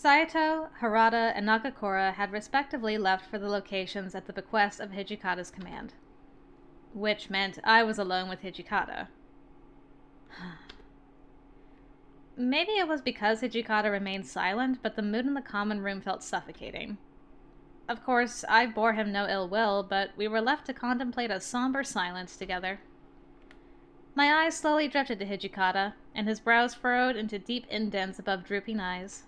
Saito, Harada, and Nagakura had respectively left for the locations at the bequest of Hijikata's command. Which meant I was alone with Hijikata. Maybe it was because Hijikata remained silent, but the mood in the common room felt suffocating. Of course, I bore him no ill will, but we were left to contemplate a somber silence together. My eyes slowly drifted to Hijikata, and his brows furrowed into deep indents above drooping eyes.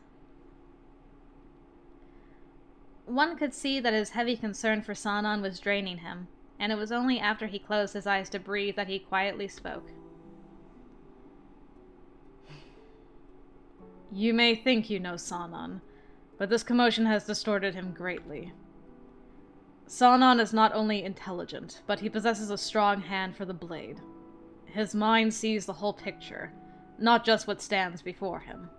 One could see that his heavy concern for Sanan was draining him, and it was only after he closed his eyes to breathe that he quietly spoke. You may think you know Sanan, but this commotion has distorted him greatly. Sanan is not only intelligent, but he possesses a strong hand for the blade. His mind sees the whole picture, not just what stands before him.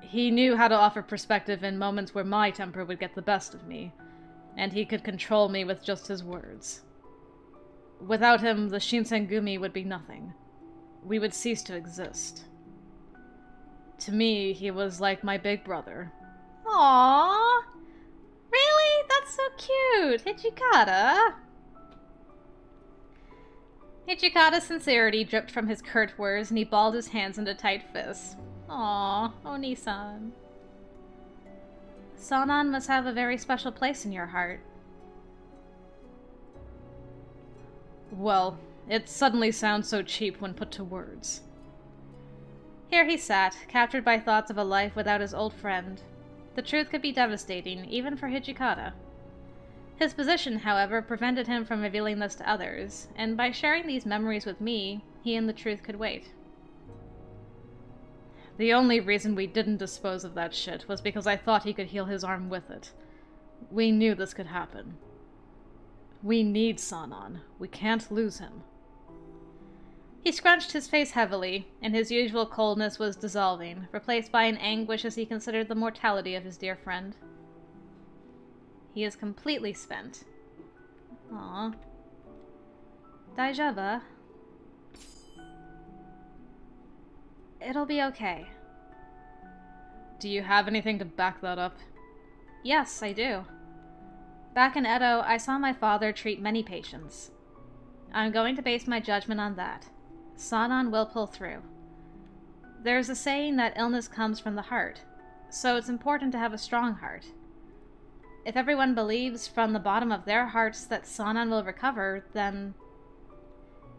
He knew how to offer perspective in moments where my temper would get the best of me, and he could control me with just his words. Without him, the Shinsengumi would be nothing. We would cease to exist. To me, he was like my big brother. Aww! Really? That's so cute! Hijikata! Hijikata's sincerity dripped from his curt words, and he balled his hands into tight fists. Aww, Oni-san. Sanan must have a very special place in your heart. Well, it suddenly sounds so cheap when put to words. Here he sat, captured by thoughts of a life without his old friend. The truth could be devastating, even for Hijikata. His position, however, prevented him from revealing this to others, and by sharing these memories with me, he and the truth could wait. The only reason we didn't dispose of that shit was because I thought he could heal his arm with it. We knew this could happen. We need Sanan. We can't lose him. He scrunched his face heavily, and his usual coldness was dissolving, replaced by an anguish as he considered the mortality of his dear friend. He is completely spent. Aww. Daijoubu? It'll be okay. Do you have anything to back that up? Yes, I do. Back in Edo, I saw my father treat many patients. I'm going to base my judgment on that. Sanan will pull through. There's a saying that illness comes from the heart, so it's important to have a strong heart. If everyone believes from the bottom of their hearts that Sanan will recover, then...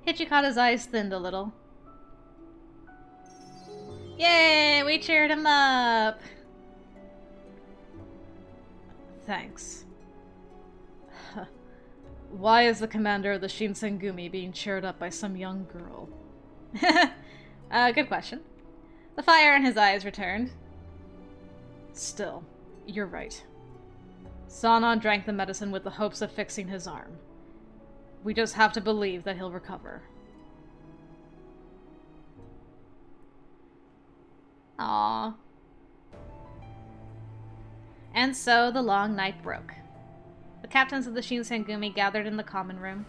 Hijikata's eyes thinned a little. Yay! We cheered him up! Thanks. Why is the commander of the Shinsengumi being cheered up by some young girl? Good question. The fire in his eyes returned. Still, you're right. Sanan drank the medicine with the hopes of fixing his arm. We just have to believe that he'll recover. Aww. And so the long night broke. The captains of the Shinsengumi gathered in the common room.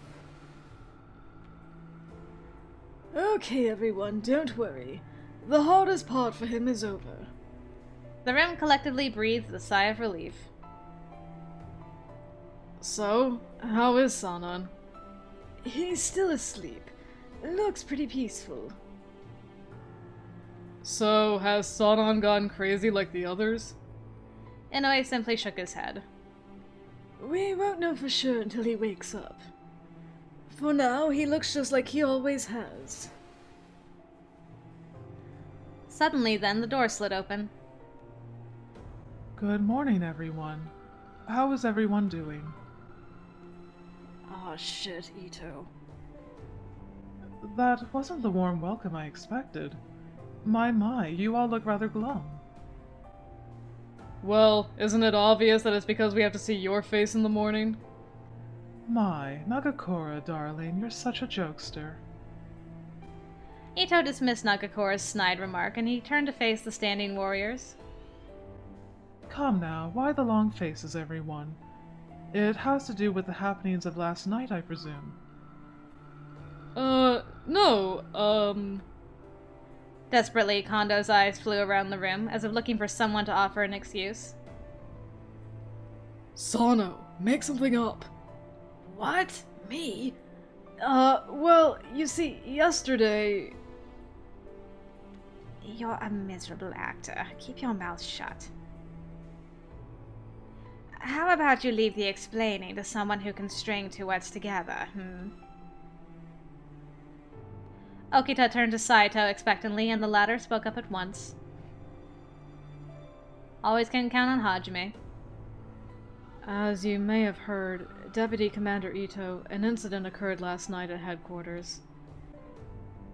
Okay, everyone, don't worry. The hardest part for him is over. The room collectively breathed a sigh of relief. So, how is Sanan? He's still asleep. Looks pretty peaceful. So, has Sanan gone crazy like the others? Inoue simply shook his head. We won't know for sure until he wakes up. For now, he looks just like he always has. Suddenly, then, the door slid open. Good morning, everyone. How is everyone doing? Aw, shit, Ito. That wasn't the warm welcome I expected. My, you all look rather glum. Well, isn't it obvious that it's because we have to see your face in the morning? My, Nagakura, darling, you're such a jokester. Ito dismissed Nagakura's snide remark, and he turned to face the standing warriors. Come now, why the long faces, everyone? It has to do with the happenings of last night, I presume. No, Desperately, Kondo's eyes flew around the room, as if looking for someone to offer an excuse. Sano, make something up. What? Me? Well, you see, yesterday... You're a miserable actor. Keep your mouth shut. How about you leave the explaining to someone who can string two words together, Okita turned to Saito expectantly, and the latter spoke up at once. Always can count on Hajime. As you may have heard, Deputy Commander Ito, an incident occurred last night at headquarters.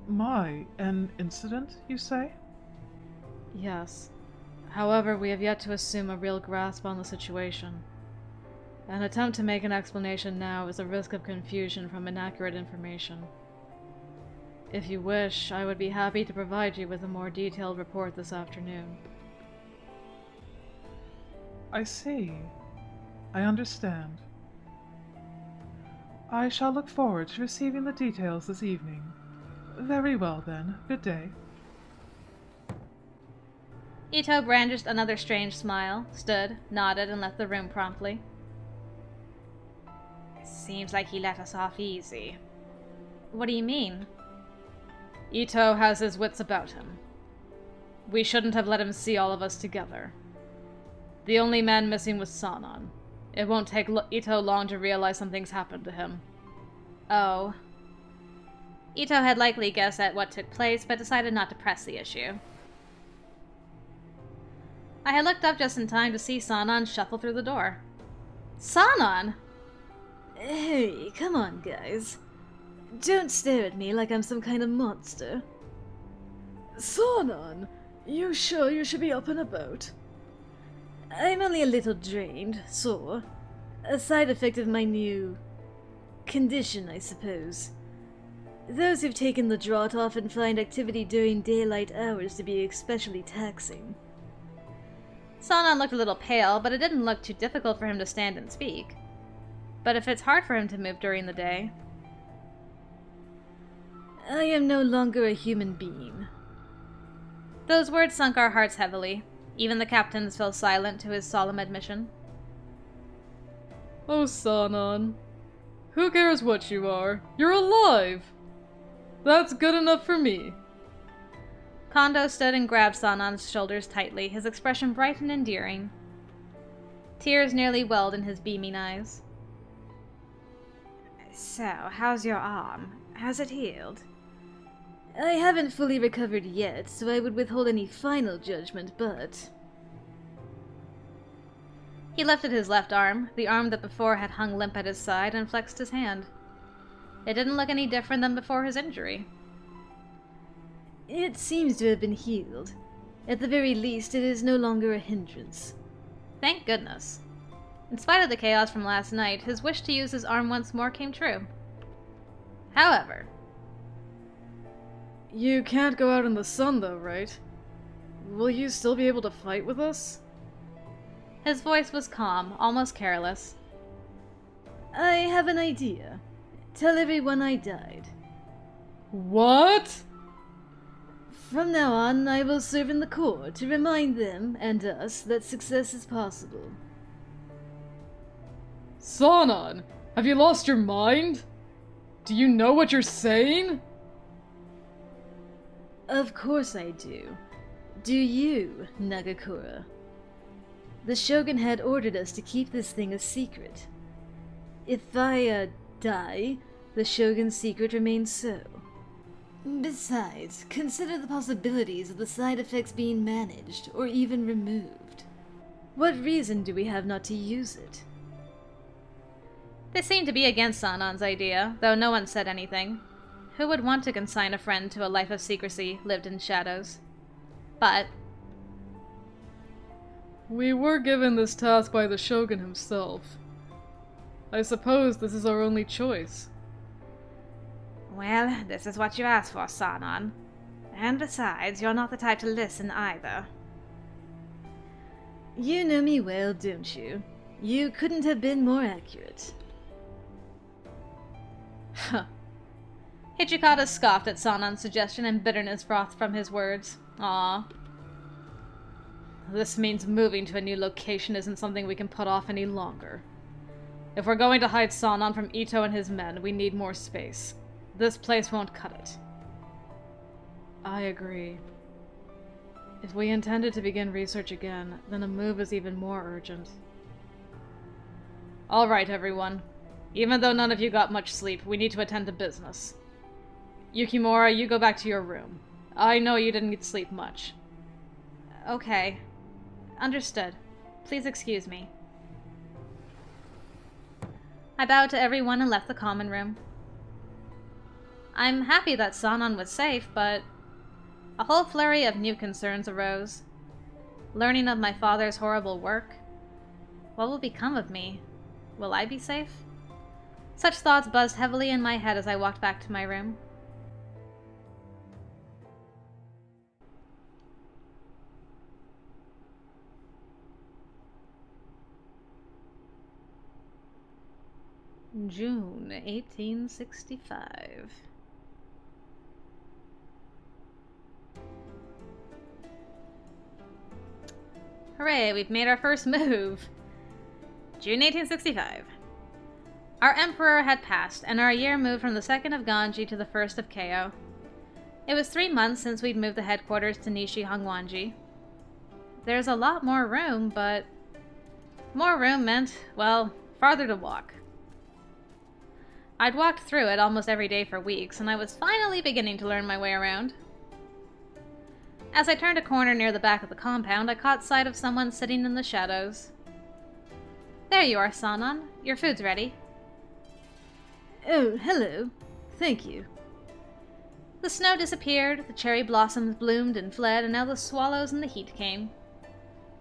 My, an incident, you say? Yes. However, we have yet to assume a real grasp on the situation. An attempt to make an explanation now is a risk of confusion from inaccurate information. If you wish, I would be happy to provide you with a more detailed report this afternoon. I see. I understand. I shall look forward to receiving the details this evening. Very well then. Good day. Ito brandished another strange smile, stood, nodded, and left the room promptly. Seems like he let us off easy. What do you mean? Ito has his wits about him. We shouldn't have let him see all of us together. The only man missing was Sanan. It won't take Ito long to realize something's happened to him. Oh. Ito had likely guessed at what took place, but decided not to press the issue. I had looked up just in time to see Sanan shuffle through the door. Sanan! Hey, come on, guys. Don't stare at me like I'm some kind of monster. Sanan, you sure you should be up and about? I'm only a little drained, sore. A side effect of my new... condition, I suppose. Those who've taken the draught often find activity during daylight hours to be especially taxing. Sanan looked a little pale, but it didn't look too difficult for him to stand and speak. But if it's hard for him to move during the day... I am no longer a human being. Those words sunk our hearts heavily. Even the captains fell silent to his solemn admission. Oh, Sanan. Who cares what you are? You're alive! That's good enough for me. Kondo stood and grabbed Sanan's shoulders tightly, his expression bright and endearing. Tears nearly welled in his beaming eyes. So, how's your arm? Has it healed? I haven't fully recovered yet, so I would withhold any final judgment, but... He lifted his left arm, the arm that before had hung limp at his side, and flexed his hand. It didn't look any different than before his injury. It seems to have been healed. At the very least, it is no longer a hindrance. Thank goodness. In spite of the chaos from last night, his wish to use his arm once more came true. However... You can't go out in the sun, though, right? Will you still be able to fight with us? His voice was calm, almost careless. I have an idea. Tell everyone I died. What? From now on, I will serve in the Corps to remind them, and us, that success is possible. Sanan, have you lost your mind? Do you know what you're saying? Of course I do. Do you, Nagakura? The Shogun had ordered us to keep this thing a secret. If I, die, the Shogun's secret remains so. Besides, consider the possibilities of the side effects being managed, or even removed. What reason do we have not to use it? They seemed to be against Sanan's idea, though no one said anything. Who would want to consign a friend to a life of secrecy, lived in shadows? But... We were given this task by the Shogun himself. I suppose this is our only choice. Well, this is what you asked for, Sanan. And besides, you're not the type to listen either. You know me well, don't you? You couldn't have been more accurate. Huh. Hichikata scoffed at Sanan's suggestion and bitterness frothed from his words. Aww. This means moving to a new location isn't something we can put off any longer. If we're going to hide Sanan from Ito and his men, we need more space. This place won't cut it. I agree. If we intended to begin research again, then a move is even more urgent. Alright, everyone. Even though none of you got much sleep, we need to attend to business. Yukimura, you go back to your room. I know you didn't sleep much. Okay. Understood. Please excuse me. I bowed to everyone and left the common room. I'm happy that Sanan was safe, but a whole flurry of new concerns arose. Learning of my father's horrible work. What will become of me? Will I be safe? Such thoughts buzzed heavily in my head as I walked back to my room. June 1865. Hooray, we've made our first move! June 1865. Our emperor had passed, and our year moved from the 2nd of Ganji to the 1st of Kyo. It was 3 months since we'd moved the headquarters to Nishi Hongwanji. There's a lot more room, but more room meant, well, farther to walk. I'd walked through it almost every day for weeks, and I was finally beginning to learn my way around. As I turned a corner near the back of the compound, I caught sight of someone sitting in the shadows. There you are, Sanan. Your food's ready. Oh, hello. Thank you. The snow disappeared, the cherry blossoms bloomed and fled, and now the swallows and the heat came.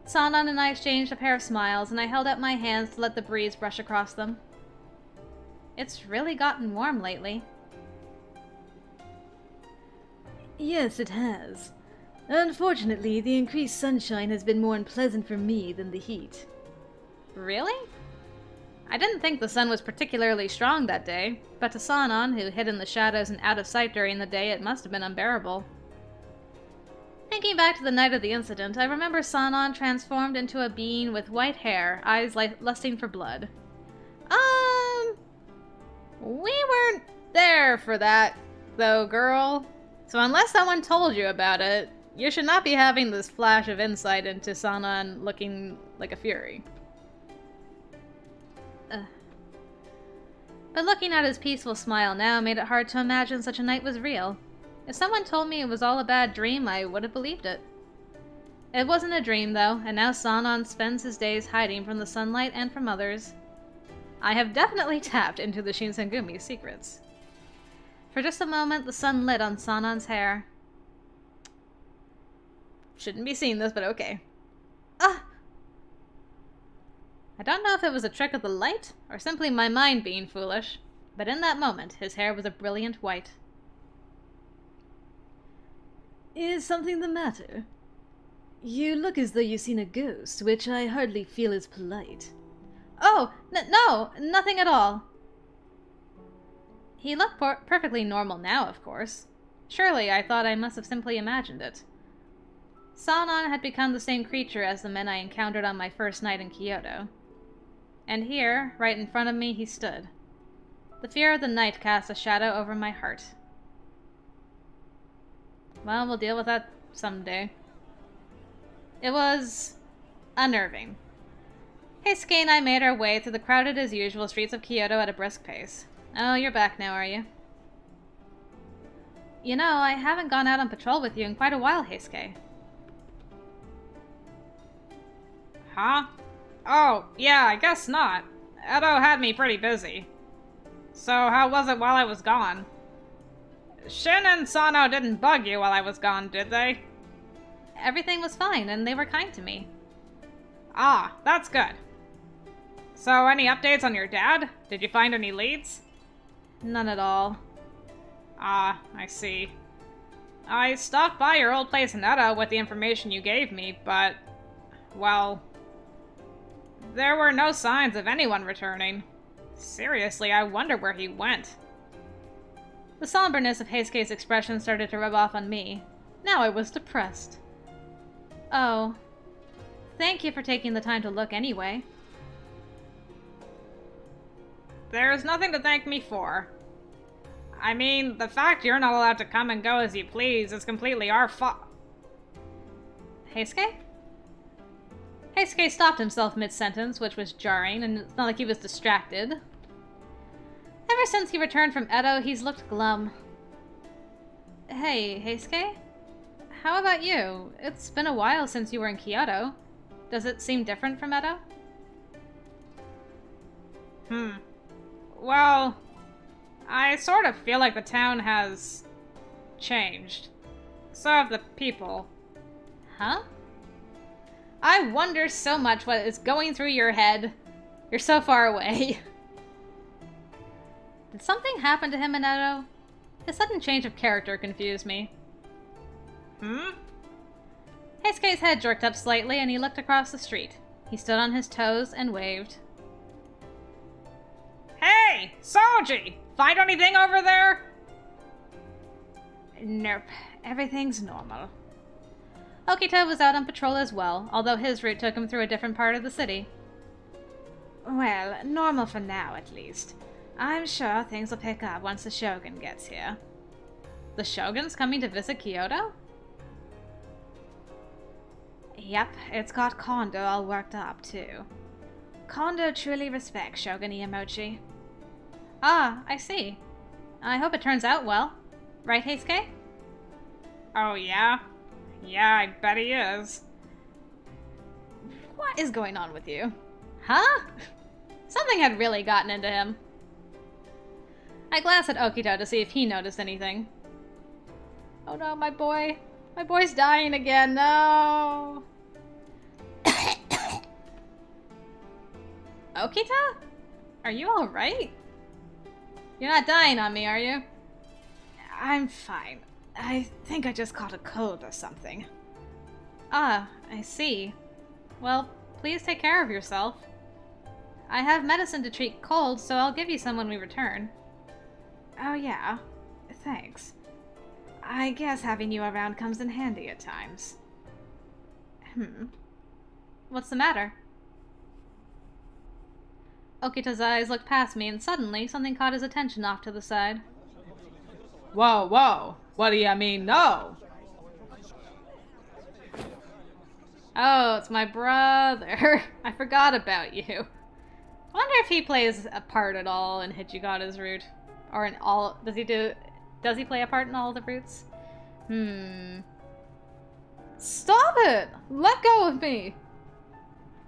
Sanan and I exchanged a pair of smiles, and I held out my hands to let the breeze brush across them. It's really gotten warm lately. Yes, it has. Unfortunately, the increased sunshine has been more unpleasant for me than the heat. Really? I didn't think the sun was particularly strong that day, but to Sanan, who hid in the shadows and out of sight during the day, it must have been unbearable. Thinking back to the night of the incident, I remember Sanan transformed into a being with white hair, eyes lusting for blood. We weren't there for that, though, girl. So unless someone told you about it, you should not be having this flash of insight into Sanan looking like a fury. But looking at his peaceful smile now made it hard to imagine such a night was real. If someone told me it was all a bad dream, I would have believed it. It wasn't a dream, though, and now Sanan spends his days hiding from the sunlight and from others. I have definitely tapped into the Shinsengumi's secrets. For just a moment, the sun lit on Sanan's hair. Shouldn't be seeing this, but okay. Ah! I don't know if it was a trick of the light, or simply my mind being foolish, but in that moment, his hair was a brilliant white. Is something the matter? You look as though you've seen a ghost, which I hardly feel is polite. Oh, no, nothing at all. He looked perfectly normal now, of course. Surely I thought I must have simply imagined it. Sanan had become the same creature as the men I encountered on my first night in Kyoto. And here, right in front of me, he stood. The fear of the night cast a shadow over my heart. Well, we'll deal with that someday. It was unnerving. Heisuke and I made our way through the crowded as usual streets of Kyoto at a brisk pace. Oh, you're back now, are you? You know, I haven't gone out on patrol with you in quite a while, Heisuke. Huh? Oh, yeah, I guess not. Edo had me pretty busy. So how was it while I was gone? Shin and Sano didn't bug you while I was gone, did they? Everything was fine, and they were kind to me. Ah, that's good. So, any updates on your dad? Did you find any leads? None at all. Ah, I see. I stopped by your old place in Edo with the information you gave me, but... well... there were no signs of anyone returning. Seriously, I wonder where he went. The somberness of Heisuke's expression started to rub off on me. Now I was depressed. Oh. Thank you for taking the time to look anyway. There's nothing to thank me for. I mean, the fact you're not allowed to come and go as you please is completely our fault. Heisuke? Heisuke stopped himself mid-sentence, which was jarring, and it's not like he was distracted. Ever since he returned from Edo, he's looked glum. Hey, Heisuke? How about you? It's been a while since you were in Kyoto. Does it seem different from Edo? Well, I sort of feel like the town has changed. So have the people. Huh? I wonder so much what is going through your head. You're so far away. Did something happen to him in Edo? His sudden change of character confused me. Heisuke's head jerked up slightly and he looked across the street. He stood on his toes and waved. Hey, Soji! Find anything over there? Nope. Everything's normal. Okita was out on patrol as well, although his route took him through a different part of the city. Well, normal for now, at least. I'm sure things will pick up once the Shogun gets here. The Shogun's coming to visit Kyoto? Yep, it's got Kondo all worked up, too. Kondo truly respects Shogun Iemochi. Ah, I see. I hope it turns out well. Right, Heisuke? Oh, yeah? Yeah, I bet he is. What is going on with you? Huh? Something had really gotten into him. I glanced at Okito to see if he noticed anything. Oh no, my boy. My boy's dying again, no! Okita? Are you alright? You're not dying on me, are you? I'm fine. I think I just caught a cold or something. Ah, I see. Well, please take care of yourself. I have medicine to treat colds, so I'll give you some when we return. Oh yeah, thanks. I guess having you around comes in handy at times. What's the matter? Okita's eyes looked past me, and suddenly something caught his attention off to the side. Whoa, whoa! What do you mean, no? Oh, it's my brother. I forgot about you. I wonder if he plays a part at all in Hichigata's route. Or in all... Does he play a part in all the routes? Stop it! Let go of me!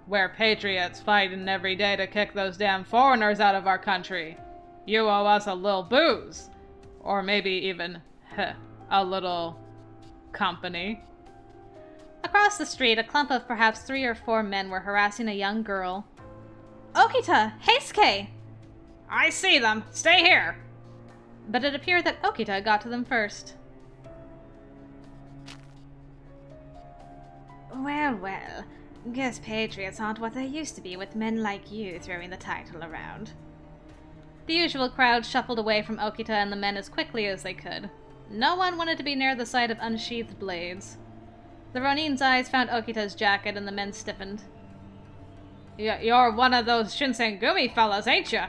We're patriots fighting every day to kick those damn foreigners out of our country. You owe us a little booze. Or maybe even, a little company. Across the street, a clump of perhaps 3 or 4 men were harassing a young girl. Okita! Heisuke! I see them. Stay here. But it appeared that Okita got to them first. Well, well. Guess patriots aren't what they used to be with men like you throwing the title around. The usual crowd shuffled away from Okita and the men as quickly as they could. No one wanted to be near the sight of unsheathed blades. The Ronin's eyes found Okita's jacket and the men stiffened. You're one of those Shinsengumi fellas, ain't ya?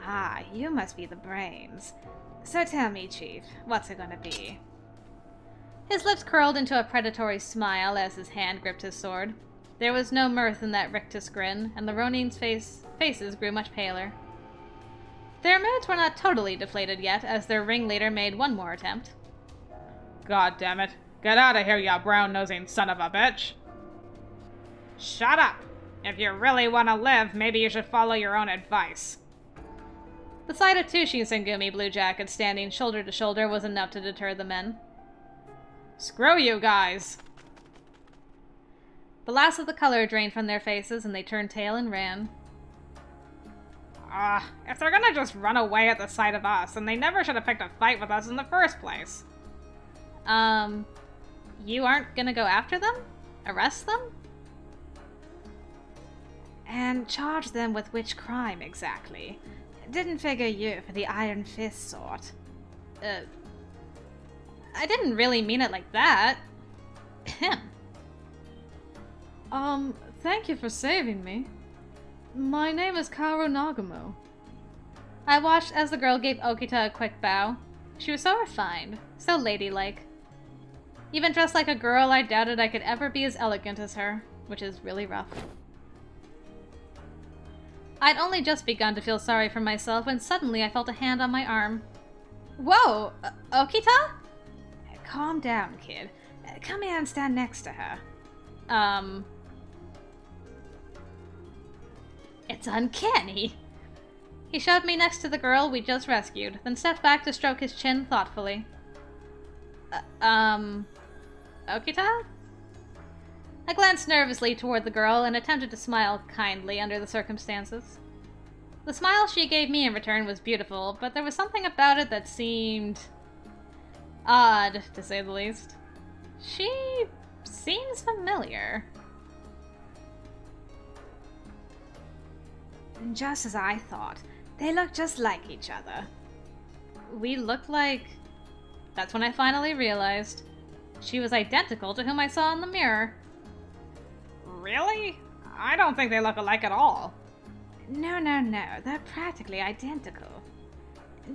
Ah, you must be the brains. So tell me, Chief, what's it gonna be? His lips curled into a predatory smile as his hand gripped his sword. There was no mirth in that rictus grin, and the Ronin's faces grew much paler. Their moods were not totally deflated yet, as their ringleader made one more attempt. God damn it. Get out of here, you brown-nosing son of a bitch. Shut up. If you really want to live, maybe you should follow your own advice. The sight of 2 Shinsengumi blue jackets standing shoulder to shoulder was enough to deter the men. Screw you guys. The last of the color drained from their faces, and they turned tail and ran. If they're gonna just run away at the sight of us, then they never should have picked a fight with us in the first place. You aren't gonna go after them? Arrest them? And charge them with which crime exactly? Didn't figure you for the Iron Fist sort. I didn't really mean it like that. Him. Thank you for saving me. My name is Kaoru Nagamo. I watched as the girl gave Okita a quick bow. She was so refined, so ladylike. Even dressed like a girl, I doubted I could ever be as elegant as her, which is really rough. I'd only just begun to feel sorry for myself when suddenly I felt a hand on my arm. Whoa! Okita? Calm down, kid. Come here and stand next to her. It's uncanny. He shoved me next to the girl we just rescued, then stepped back to stroke his chin thoughtfully. Okita? I glanced nervously toward the girl and attempted to smile kindly under the circumstances. The smile she gave me in return was beautiful, but there was something about it that seemed odd, to say the least. She seems familiar. Just as I thought. They look just like each other. We looked like... That's when I finally realized. She was identical to whom I saw in the mirror. Really? I don't think they look alike at all. No, they're practically identical.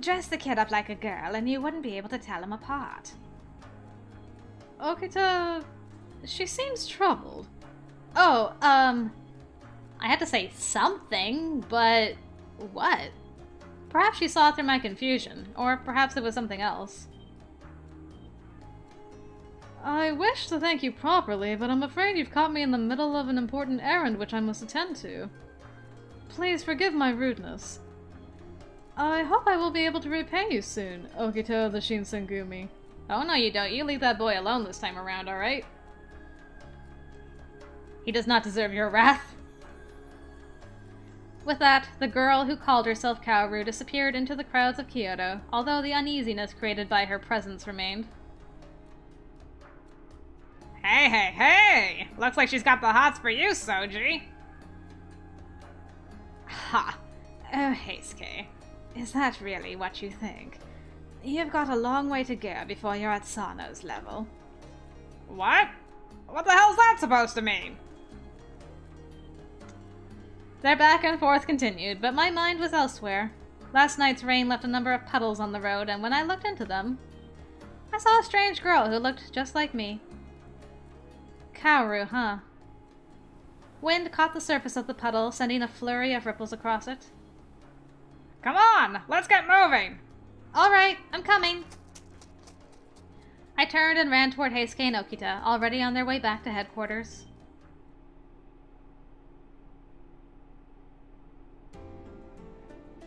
Dress the kid up like a girl and you wouldn't be able to tell them apart. Okita... she seems troubled. Oh, I had to say something, but what? Perhaps she saw through my confusion, or perhaps it was something else. I wish to thank you properly, but I'm afraid you've caught me in the middle of an important errand which I must attend to. Please forgive my rudeness. I hope I will be able to repay you soon, Okita the Shinsengumi. Oh no you don't, you leave that boy alone this time around, alright? He does not deserve your wrath. With that, the girl who called herself Kaoru disappeared into the crowds of Kyoto, although the uneasiness created by her presence remained. Hey! Looks like she's got the hots for you, Soji. Ha! Oh, Heisuke. Is that really what you think? You've got a long way to go before you're at Sano's level. What? What the hell's that supposed to mean? Their back and forth continued, but my mind was elsewhere. Last night's rain left a number of puddles on the road, and when I looked into them, I saw a strange girl who looked just like me. Kaoru, huh? Wind caught the surface of the puddle, sending a flurry of ripples across it. Come on, let's get moving! Alright, I'm coming! I turned and ran toward Heisuke and Okita, already on their way back to headquarters.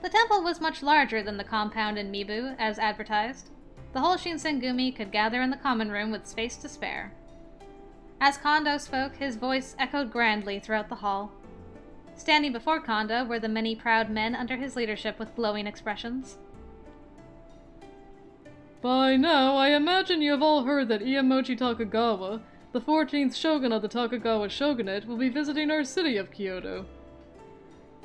The temple was much larger than the compound in Mibu, as advertised. The whole Shinsengumi could gather in the common room with space to spare. As Kondo spoke, his voice echoed grandly throughout the hall. Standing before Kondo were the many proud men under his leadership with glowing expressions. By now, I imagine you have all heard that Iemochi Takagawa, the 14th shogun of the Takagawa shogunate, will be visiting our city of Kyoto.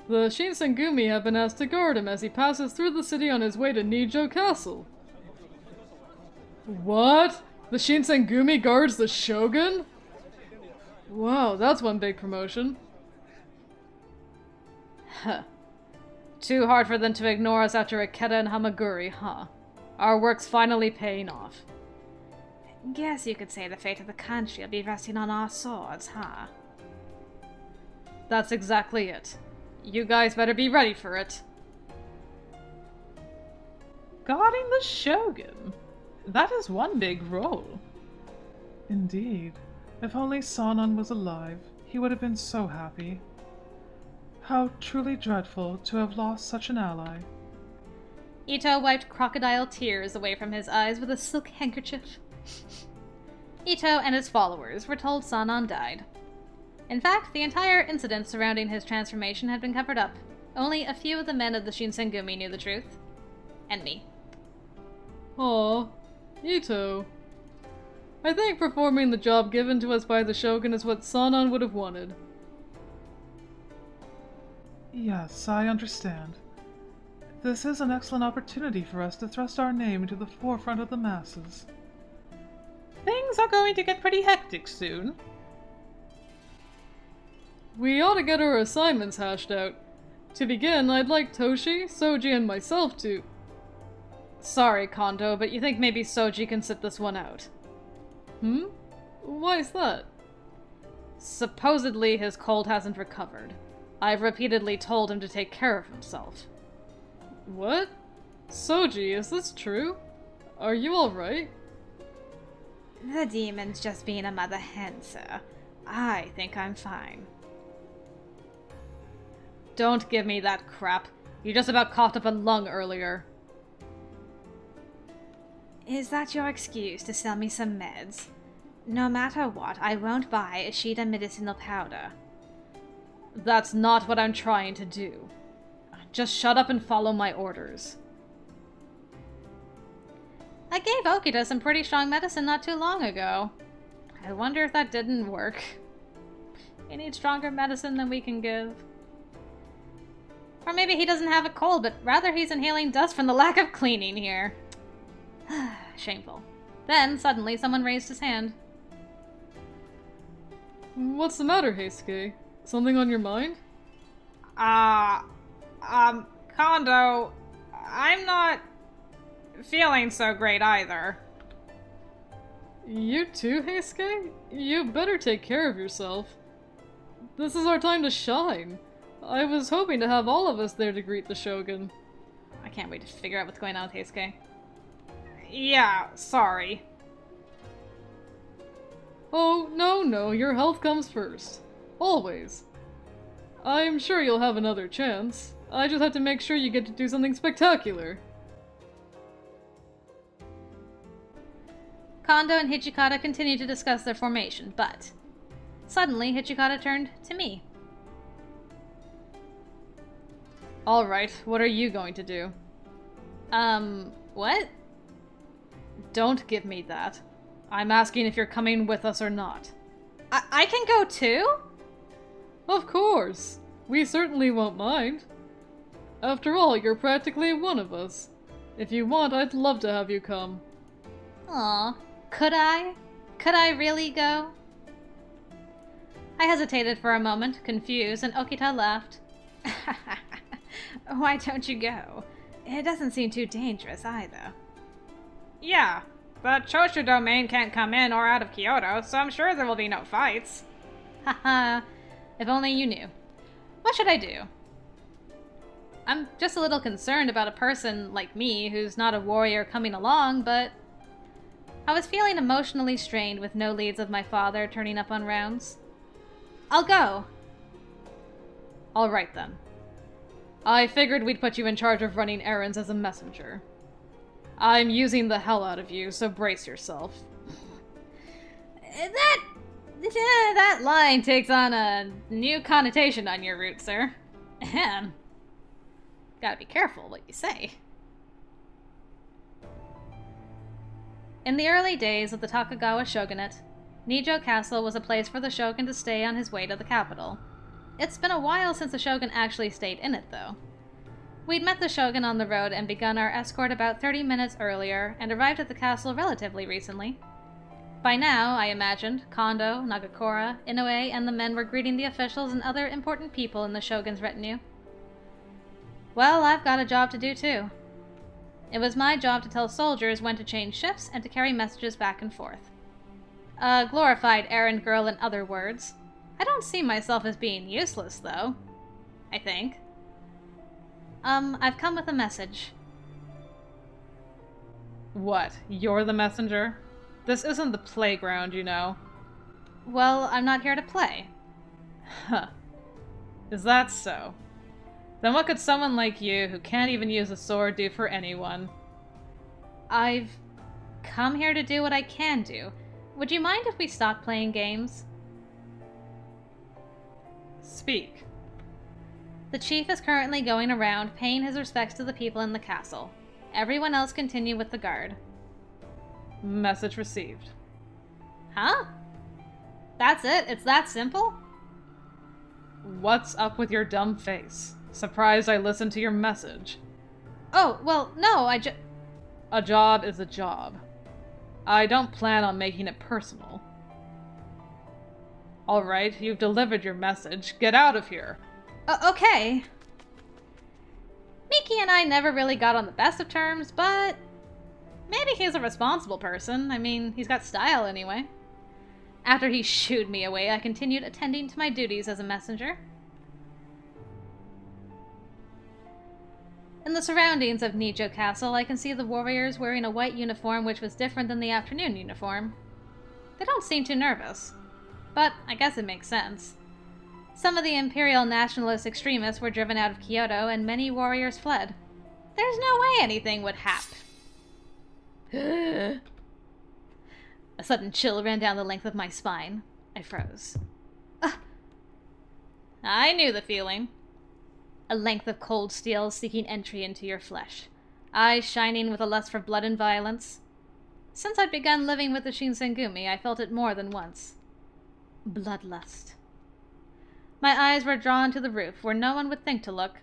The Shinsengumi have been asked to guard him as he passes through the city on his way to Nijo Castle. What? The Shinsengumi guards the shogun? Wow, that's one big promotion. Huh. Too hard for them to ignore us after Ikeda and Hamaguri, huh? Our work's finally paying off. Guess you could say the fate of the country will be resting on our swords, huh? That's exactly it. You guys better be ready for it. Guarding the shogun? That is one big role. Indeed. If only Sanan was alive, he would have been so happy. How truly dreadful to have lost such an ally. Ito wiped crocodile tears away from his eyes with a silk handkerchief. Ito and his followers were told Sanan died. In fact, the entire incident surrounding his transformation had been covered up. Only a few of the men of the Shinsengumi knew the truth. And me. Aw, Ito. I think performing the job given to us by the shogun is what Sanan would have wanted. Yes, I understand. This is an excellent opportunity for us to thrust our name into the forefront of the masses. Things are going to get pretty hectic soon. We ought to get our assignments hashed out. To begin, I'd like Toshi, Soji, and myself to... Sorry, Kondo, but you think maybe Soji can sit this one out? Why's that? Supposedly his cold hasn't recovered. I've repeatedly told him to take care of himself. What? Soji, is this true? Are you alright? The demon's just being a mother hen, sir. I think I'm fine. Don't give me that crap. You just about coughed up a lung earlier. Is that your excuse to sell me some meds? No matter what, I won't buy a sheet of medicinal powder. That's not what I'm trying to do. Just shut up and follow my orders. I gave Okita some pretty strong medicine not too long ago. I wonder if that didn't work. He needs stronger medicine than we can give. Or maybe he doesn't have a cold, but rather he's inhaling dust from the lack of cleaning here. Shameful. Then, suddenly, someone raised his hand. What's the matter, Heisuke? Something on your mind? Kondo, I'm not feeling so great either. You too, Heisuke? You better take care of yourself. This is our time to shine. I was hoping to have all of us there to greet the Shogun. I can't wait to figure out what's going on with Heisuke. Yeah, sorry. Oh, no, your health comes first. Always. I'm sure you'll have another chance. I just have to make sure you get to do something spectacular. Kondo and Hichikata continued to discuss their formation, but... Suddenly, Hichikata turned to me. Alright, what are you going to do? What? Don't give me that. I'm asking if you're coming with us or not. I can go too? Of course. We certainly won't mind. After all, you're practically one of us. If you want, I'd love to have you come. Aw, could I? Could I really go? I hesitated for a moment, confused, and Okita laughed. Why don't you go? It doesn't seem too dangerous either. Yeah, the Choshu domain can't come in or out of Kyoto, so I'm sure there will be no fights. Haha, if only you knew. What should I do? I'm just a little concerned about a person like me who's not a warrior coming along, but... I was feeling emotionally strained with no leads of my father turning up on rounds. I'll go. Alright then. I figured we'd put you in charge of running errands as a messenger. I'm using the hell out of you, so brace yourself. That line takes on a new connotation on your route, sir. Ahem. Gotta be careful what you say. In the early days of the Tokugawa shogunate, Nijo Castle was a place for the shogun to stay on his way to the capital. It's been a while since the shogun actually stayed in it, though. We'd met the shogun on the road and begun our escort about 30 minutes earlier, and arrived at the castle relatively recently. By now, I imagined, Kondo, Nagakura, Inoue, and the men were greeting the officials and other important people in the shogun's retinue. Well, I've got a job to do too. It was my job to tell soldiers when to change shifts and to carry messages back and forth. A glorified errand girl, in other words. I don't see myself as being useless, though. I think. I've come with a message. What? You're the messenger? This isn't the playground, you know. Well, I'm not here to play. Huh. Is that so? Then what could someone like you, who can't even use a sword, do for anyone? I've come here to do what I can do. Would you mind if we stopped playing games? Speak. The chief is currently going around paying his respects to the people in the castle. Everyone else continue with the guard. Message received. Huh? That's it? It's that simple? What's up with your dumb face? Surprised I listened to your message. Oh, well, no, A job is a job. I don't plan on making it personal. Alright, you've delivered your message. Get out of here. Okay. Miki and I never really got on the best of terms, but maybe he's a responsible person. I mean, he's got style anyway. After he shooed me away, I continued attending to my duties as a messenger. In the surroundings of Nijo Castle, I can see the warriors wearing a white uniform which was different than the afternoon uniform. They don't seem too nervous, but I guess it makes sense. Some of the imperial nationalist extremists were driven out of Kyoto, and many warriors fled. There's no way anything would happen. A sudden chill ran down the length of my spine. I froze. I knew the feeling. A length of cold steel seeking entry into your flesh. Eyes shining with a lust for blood and violence. Since I'd begun living with the Shinsengumi, I felt it more than once. Bloodlust. My eyes were drawn to the roof, where no one would think to look.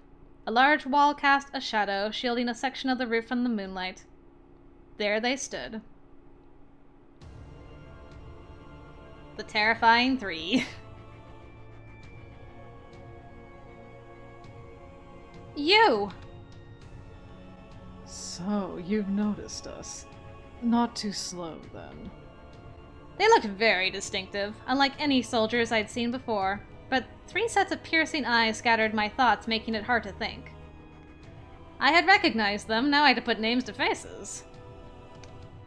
A large wall cast a shadow, shielding a section of the roof from the moonlight. There they stood. The terrifying three. You! So, you've noticed us. Not too slow, then. They looked very distinctive, unlike any soldiers I'd seen before, but 3 sets of piercing eyes scattered my thoughts, making it hard to think. I had recognized them, now I had to put names to faces.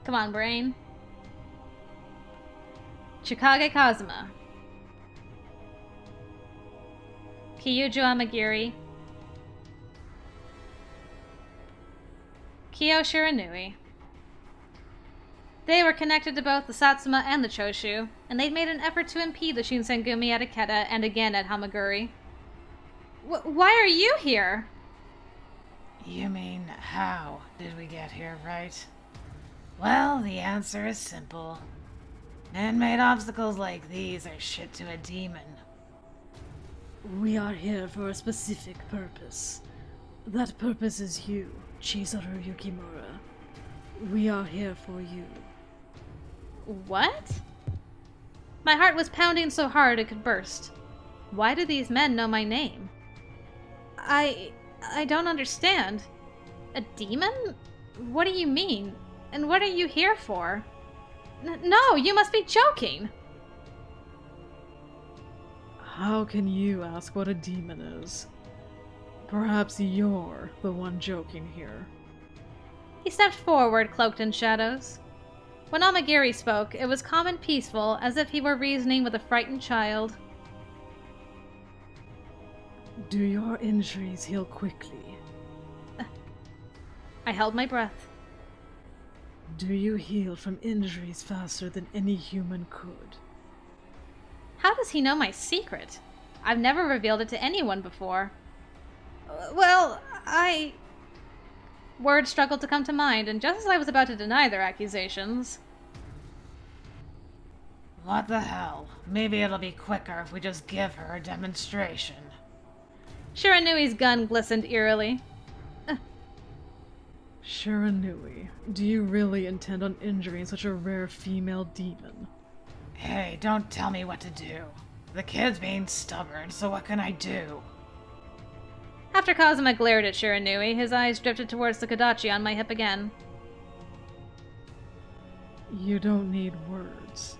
Come on, brain. Chikage Kazama. Kyuju Amagiri. Kyo Shiranui. They were connected to both the Satsuma and the Choshu, and they'd made an effort to impede the Shinsengumi at Ikeda and again at Hamaguri. Why are you here? You mean, how did we get here, right? Well, the answer is simple. Man-made obstacles like these are shit to a demon. We are here for a specific purpose. That purpose is you, Chizuru Yukimura. We are here for you. What? My heart was pounding so hard it could burst. Why do these men know my name? I don't understand. A demon? What do you mean? And what are you here for? No, you must be joking! How can you ask what a demon is? Perhaps you're the one joking here. He stepped forward, cloaked in shadows. When Amagiri spoke, it was calm and peaceful, as if he were reasoning with a frightened child. Do your injuries heal quickly? I held my breath. Do you heal from injuries faster than any human could? How does he know my secret? I've never revealed it to anyone before. Well, Words struggled to come to mind, and just as I was about to deny their accusations... What the hell? Maybe it'll be quicker if we just give her a demonstration. Shiranui's gun glistened eerily. Shiranui, do you really intend on injuring such a rare female demon? Hey, don't tell me what to do. The kid's being stubborn, so what can I do? After Kazama glared at Shiranui, his eyes drifted towards the Kodachi on my hip again. You don't need words.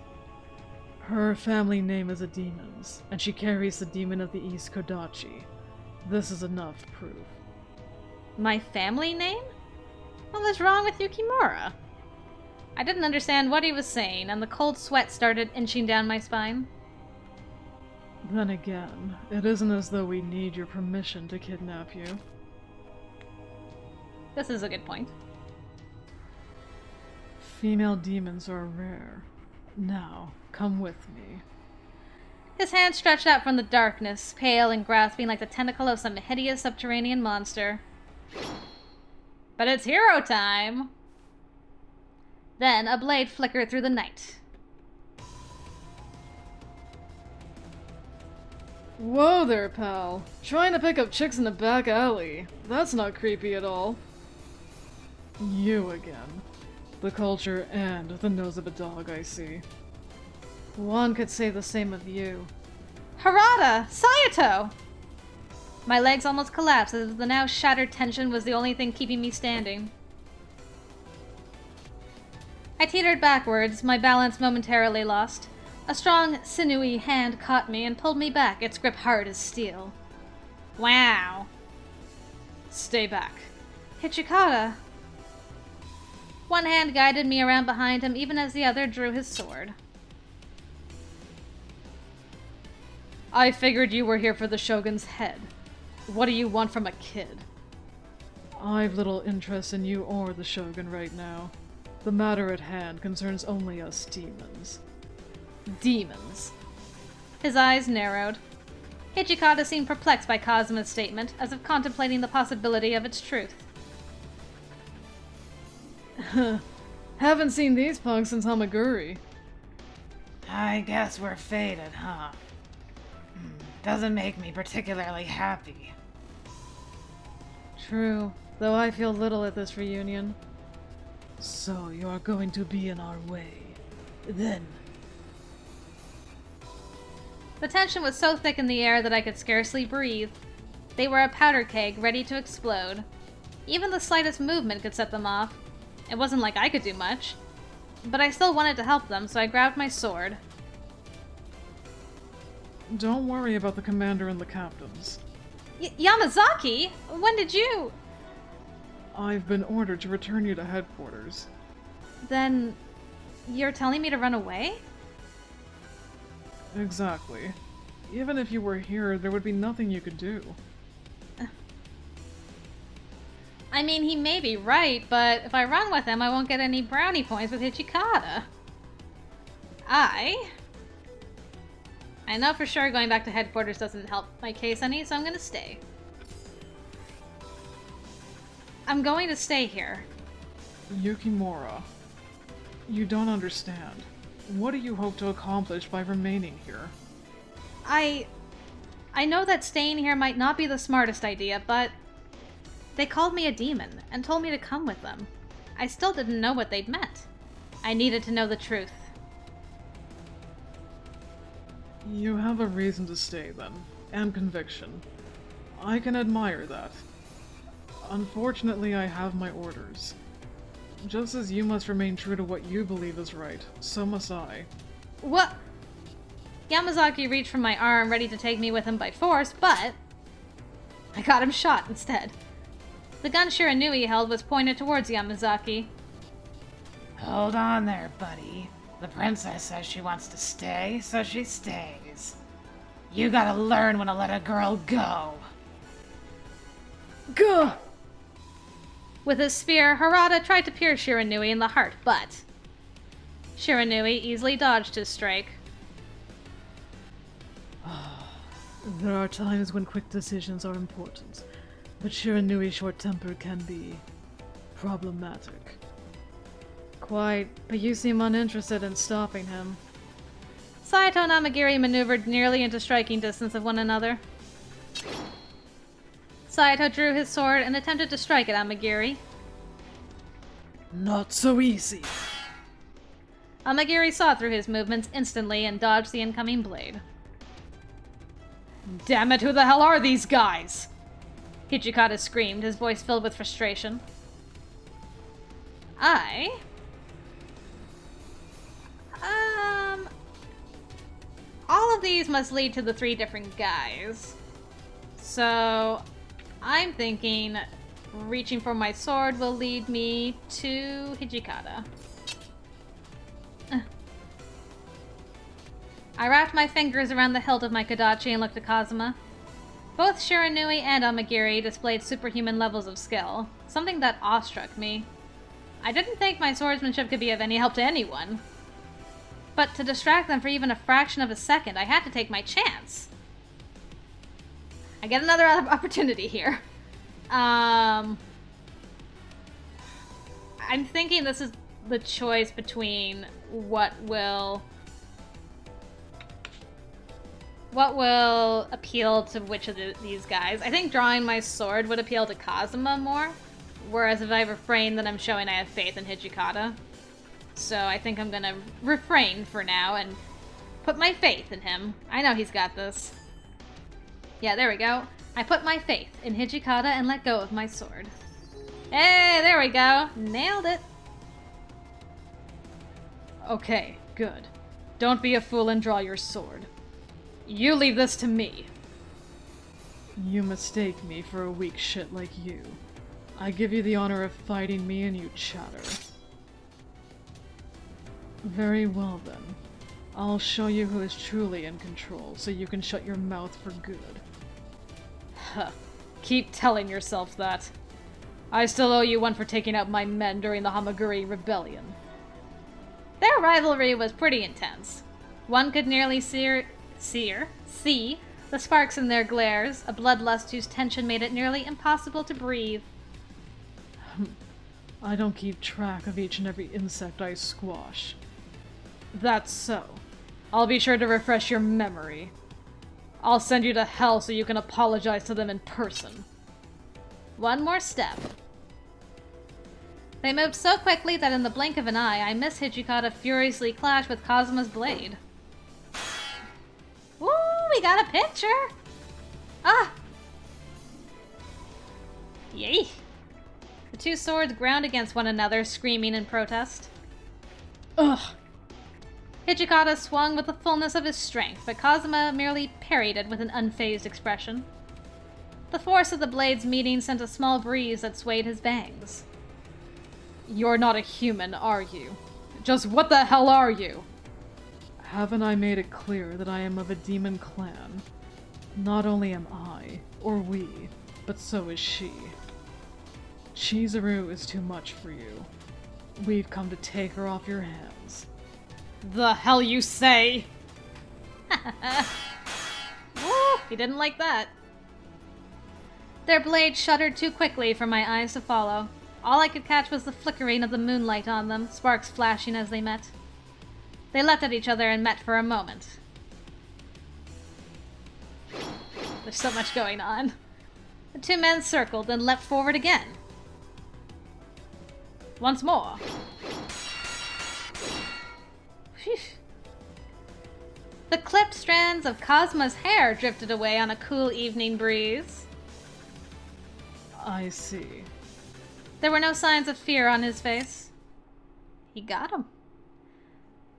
Her family name is a demon's, and she carries the demon of the East Kodachi. This is enough proof. My family name? What was wrong with Yukimura? I didn't understand what he was saying, and the cold sweat started inching down my spine. Then again, it isn't as though we need your permission to kidnap you. This is a good point. Female demons are rare. Now, come with me. His hand stretched out from the darkness, pale and grasping like the tentacle of some hideous subterranean monster. But it's hero time! Then a blade flickered through the night. Whoa there, pal. Trying to pick up chicks in the back alley. That's not creepy at all. You again. The culture and the nose of a dog, I see. One could say the same of you. Harada! Sayato! My legs almost collapsed as if the now shattered tension was the only thing keeping me standing. I teetered backwards, my balance momentarily lost. A strong, sinewy hand caught me and pulled me back, its grip hard as steel. Wow. Stay back. Hichikata! One hand guided me around behind him even as the other drew his sword. I figured you were here for the Shogun's head. What do you want from a kid? I've little interest in you or the Shogun right now. The matter at hand concerns only us demons. Demons. His eyes narrowed. Hichikata seemed perplexed by Kazama's statement, as if contemplating the possibility of its truth. Haven't seen these punks since Hamaguri. I guess we're fated, huh? Doesn't make me particularly happy. True, though I feel little at this reunion. So you are going to be in our way. Then. The tension was so thick in the air that I could scarcely breathe. They were a powder keg ready to explode. Even the slightest movement could set them off. It wasn't like I could do much. But I still wanted to help them, so I grabbed my sword. Don't worry about the commander and the captains. Yamazaki? When did you... I've been ordered to return you to headquarters. Then... you're telling me to run away? Exactly. Even if you were here, there would be nothing you could do. I mean, he may be right, but if I run with him, I won't get any brownie points with Hichikata. I know for sure going back to headquarters doesn't help my case any, so I'm gonna stay. I'm going to stay here. Yukimura, you don't understand. What do you hope to accomplish by remaining here? I know that staying here might not be the smartest idea, but they called me a demon and told me to come with them. I still didn't know what they'd meant. I needed to know the truth. You have a reason to stay then, and conviction. I can admire that. Unfortunately, I have my orders. Just as you must remain true to what you believe is right, so must I. What? Yamazaki reached for my arm, ready to take me with him by force, but I got him shot instead. The gun Shiranui held was pointed towards Yamazaki. Hold on there, buddy. The princess says she wants to stay, so she stays. You gotta learn when to let a girl go. Gah! With his spear, Harada tried to pierce Shiranui in the heart, but Shiranui easily dodged his strike. There are times when quick decisions are important, but Shiranui's short temper can be problematic. Quite, but you seem uninterested in stopping him. Saito and Amagiri maneuvered nearly into striking distance of one another. Saito drew his sword and attempted to strike at Amagiri. Not so easy. Amagiri saw through his movements instantly and dodged the incoming blade. Damn it, who the hell are these guys? Hichikata screamed, his voice filled with frustration. All of these must lead to the three different guys. So, I'm thinking reaching for my sword will lead me to Hichikata. I wrapped my fingers around the hilt of my Kodachi and looked at Kazama. Both Shiranui and Amagiri displayed superhuman levels of skill, something that awestruck me. I didn't think my swordsmanship could be of any help to anyone. But to distract them for even a fraction of a second, I had to take my chance. I get another opportunity here. I'm thinking this is the choice between what will appeal to which of these guys. I think drawing my sword would appeal to Kazama more, whereas if I refrain, then I'm showing I have faith in Hijikata. So I think I'm gonna refrain for now and put my faith in him. I know he's got this. Yeah, there we go. I put my faith in Hijikata and let go of my sword. Hey, there we go. Nailed it. Okay, good. Don't be a fool and draw your sword. You leave this to me. You mistake me for a weak shit like you. I give you the honor of fighting me and you chatter. Very well then. I'll show you who is truly in control, so you can shut your mouth for good. Huh. Keep telling yourself that. I still owe you one for taking out my men during the Hamaguri Rebellion. Their rivalry was pretty intense. One could nearly see the sparks in their glares, a bloodlust whose tension made it nearly impossible to breathe. I don't keep track of each and every insect I squash. That's so. I'll be sure to refresh your memory. I'll send you to hell so you can apologize to them in person. One more step. They moved so quickly that in the blink of an eye, I missed Hijikata furiously clash with Kazuma's blade. Woo, we got a picture! Ah! Yay! The two swords ground against one another, screaming in protest. Ugh! Hijikata swung with the fullness of his strength, but Kazama merely parried it with an unfazed expression. The force of the blades meeting sent a small breeze that swayed his bangs. You're not a human, are you? Just what the hell are you? Haven't I made it clear that I am of a demon clan? Not only am I, or we, but so is she. Chizuru is too much for you. We've come to take her off your hands. The hell you say? Woo, he didn't like that. Their blades shuddered too quickly for my eyes to follow. All I could catch was the flickering of the moonlight on them, sparks flashing as they met. They leapt at each other and met for a moment. There's so much going on. The two men circled and leapt forward again. Once more. Phew. The clipped strands of Kazuma's hair drifted away on a cool evening breeze. I see. There were no signs of fear on his face. He got him.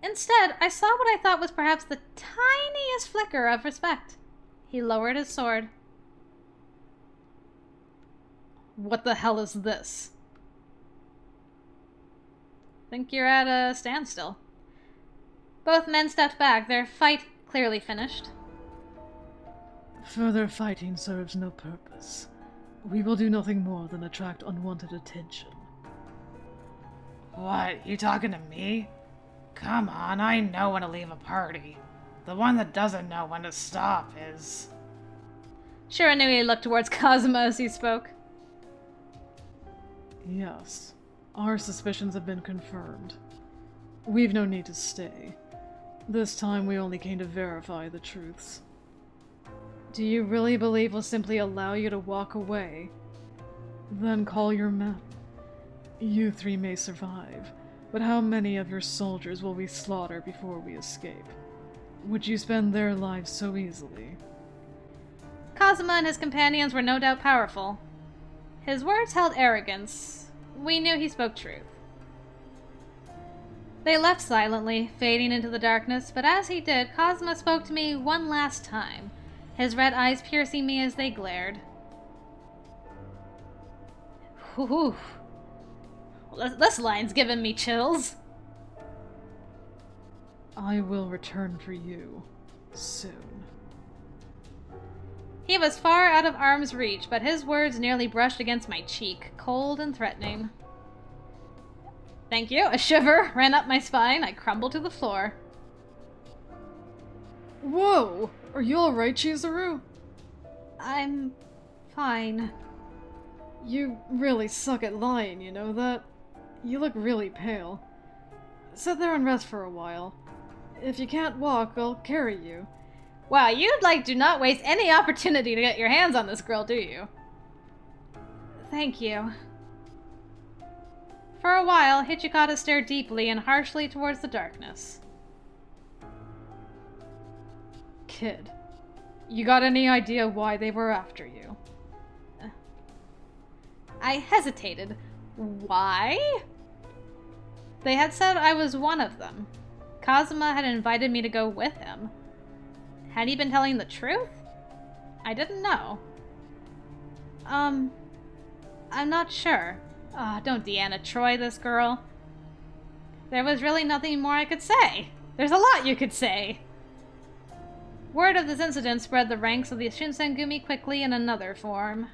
Instead, I saw what I thought was perhaps the tiniest flicker of respect. He lowered his sword. What the hell is this? Think you're at a standstill. Both men stepped back, their fight clearly finished. Further fighting serves no purpose. We will do nothing more than attract unwanted attention. What, you talking to me? Come on, I know when to leave a party. The one that doesn't know when to stop is... Shiranui looked towards Kazuma as he spoke. Yes, our suspicions have been confirmed. We've no need to stay. This time we only came to verify the truths. Do you really believe we'll simply allow you to walk away? Then call your men. You three may survive, but how many of your soldiers will we slaughter before we escape? Would you spend their lives so easily? Kazama and his companions were no doubt powerful. His words held arrogance. We knew he spoke truth. They left silently, fading into the darkness, but as he did, Kazama spoke to me one last time, his red eyes piercing me as they glared. Whew. This line's giving me chills. I will return for you, soon. He was far out of arm's reach, but his words nearly brushed against my cheek, cold and threatening. Thank you. A shiver ran up my spine. I crumbled to the floor. Whoa! Are you alright, Chizuru? I'm fine. You really suck at lying, you know that? You look really pale. Sit there and rest for a while. If you can't walk, I'll carry you. Wow, you do not waste any opportunity to get your hands on this girl, do you? Thank you. For a while, Hichikata stared deeply and harshly towards the darkness. Kid, you got any idea why they were after you? I hesitated. Why? They had said I was one of them. Kazama had invited me to go with him. Had he been telling the truth? I didn't know. I'm not sure. Don't Deanna Troy this girl. There was really nothing more I could say. There's a lot you could say. Word of this incident spread the ranks of the Shinsengumi quickly in another form.